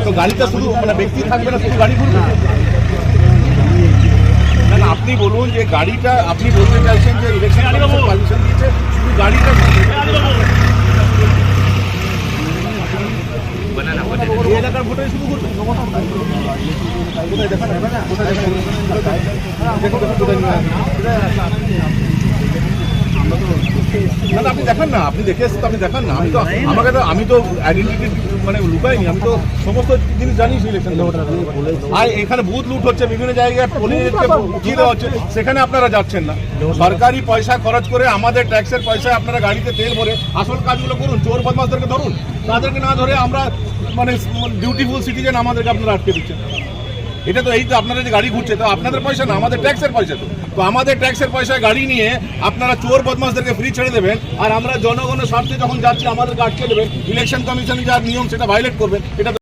তো গাড়িটা শুধু মানে ব্যক্তি থাকবে না, শুধু গাড়ি ঘুরবে না। আপনি বলুন যে গাড়িটা, আপনি বলতে চাইছেন যে ইলেকশন কমিশন পারমিশন দিয়েছে শুধু গাড়িটা এলাকার ভোটার শুরু করবে। না আপনি দেখান না, আপনি দেখে এসেছেন, আপনি দেখান না। আমি তো আইডেন্টিটি মানে লুকাইনি, আমি তো সমস্ত জিনিস জানি ইলেকশন। আর এখানে বুথ লুট হচ্ছে, বিভিন্ন জায়গায় পোলিংকে উঠিয়ে দেওয়া হচ্ছে, সেখানে আপনারা যাচ্ছেন না। সরকারি পয়সা খরচ করে আমাদের ট্যাক্সের পয়সায় আপনারা গাড়িতে তেল ভরে আসল কাজগুলো করুন। চোর বদমাশদেরকে ধরুন, তাদেরকে না ধরে আমরা মানে বিউটিফুল সিটিজেন আমাদেরকে আপনারা আটকে দিচ্ছেন। এটা তো এই তো আপনারা যে গাড়ি ঘুরছে, তো আপনাদের পয়সা না, আমাদের ট্যাক্সের পয়সা। তো আমাদের ট্যাক্সের পয়সায় গাড়ি নিয়ে আপনারা চোর বদমাশদেরকে ফ্রি ছেড়ে দেবেন, আর আমরা জনগণের স্বার্থে যখন যাচ্ছি আমাদেরকে আটকে দেবেন। ইলেকশন কমিশন যা নিয়ম সেটা ভায়োলেট করবেন, এটা